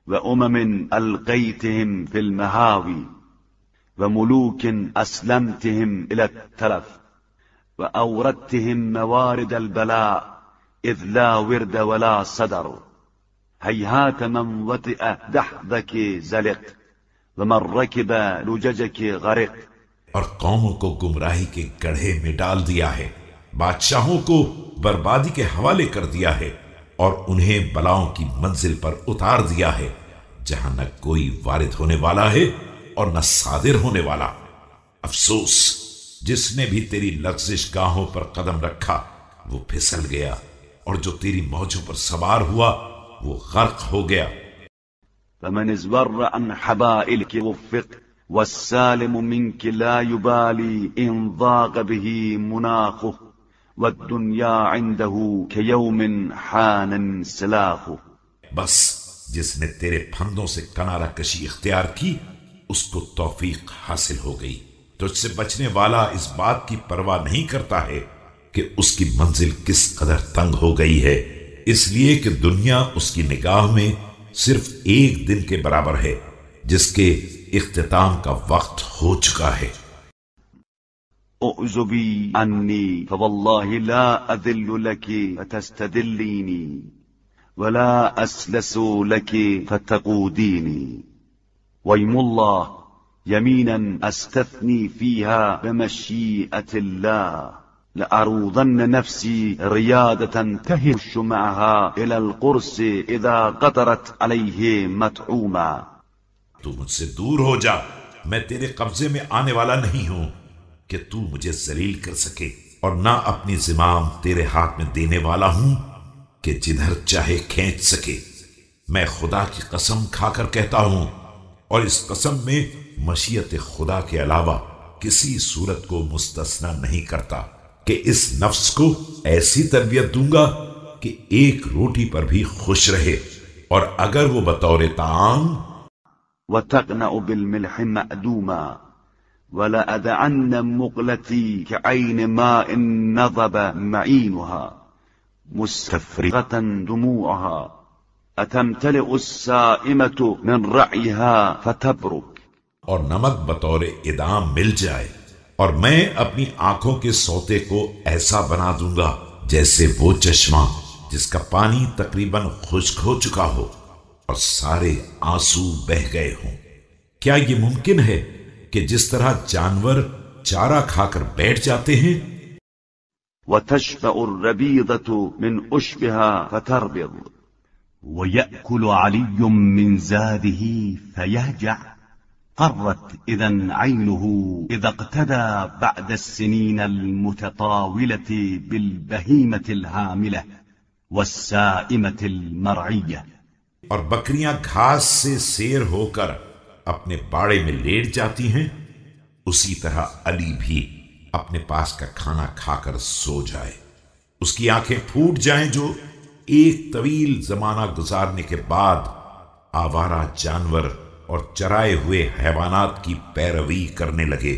وأمم ألقيتهم في المهاوي وملوك أسلمتهم إلى التلف وأوردتهم موارد البلاء إذ لا ورد ولا صدر هيهات من وطئ دحضك زلق ومن ركب لججك غرق. اور قوموں کو گمراہی کے گڑھے میں ڈال دیا ہے، بادشاہوں کو بربادی کے حوالے کر دیا ہے، اور انہیں بلاؤں کی منزل پر اتار دیا ہے جہاں نہ کوئی وارد ہونے والا ہے اور نہ صادر ہونے والا. افسوس جس نے بھی تیری لغزش گاہوں پر قدم رکھا وہ پھسل گیا، اور جو تیری موجوں پر سوار ہوا وہ غرق ہو گیا. فمن ازور عن حبائلك وفق والسالم منك لا يبالي إن ضاق به مناخه والدنيا عنده كيوم حان انسلاخه. بس جس نے تیرے پھندوں سے کنارہ کشی اختیار کی اس کو توفیق حاصل ہو گئی. تجھ سے بچنے والا اس بات کی پرواہ نہیں کرتا ہے کہ اس کی منزل کس قدر تنگ ہو گئی ہے، اس لیے کہ دنیا اس کی نگاہ میں صرف ایک دن کے برابر ہے جس کے اختتام کا وقت ہو چکا ہے. اعذبی عنی فواللہ لا اذل لك فتستدلینی ولا اسلس لك فتقودینی ویم اللہ یمینا استثنی فیها بمشیئة اللہ لأروضن نفسي ريادة تهش معها إلى القرص إذا قطرت عليه مطعوما. تو مجھ سے دور ہو جا، میں تیرے قبضے میں آنے والا نہیں ہوں کہ تو مجھے ذلیل کر سکے، اور نہ اپنی زمام تیرے ہاتھ میں دینے والا ہوں کہ جدھر چاہے کھینچ سکے. میں خدا کی قسم کھا کر کہتا ہوں، اور اس قسم میں مشیت خدا کے علاوہ کسی صورت کو مستثنی نہیں کرتا کہ اس نفس کو ایسی تربیت دوں گا کہ ایک روٹی پر بھی خوش رہے، اور اگر وہ بطور طعام وتقنع بالملح مأدوما ولأدعن مقلتي كعين ماء نضب معينها مستفرغة دموعها أتمتلئ السائمة من رعيها فتبرك. اور نمک بطور ادام مل جائے اور میں اپنی آنکھوں کے سوتے کو ایسا بنا دوں گا جیسے وہ چشمہ جس کا پانی تقریباً خشک ہو چکا ہو اور سارے آنسو بہ گئے ہوں. کیا یہ ممکن ہے کہ جس طرح جانور چارہ کھا کر بیٹھ جاتے ہیں؟ وتشبع الربيضة من أشبها فتربض ويأكل علي من زاده فيهجع قرت إذن عينه إذا اقتدى بعد السنين المتطاولة بالبهيمة الهاملة والسائمة المرعية. اور بکریاں گھاس سے سیر ہو کر اپنے باڑے میں لیٹ جاتی ہیں، اسی طرح علی بھی اپنے پاس کا کھانا کھا کر سو جائے، اس کی آنکھیں پھوٹ جائیں جو ایک طویل زمانہ گزارنے کے بعد آوارہ جانور اور چرائے ہوئے حیوانات کی پیروی کرنے لگے.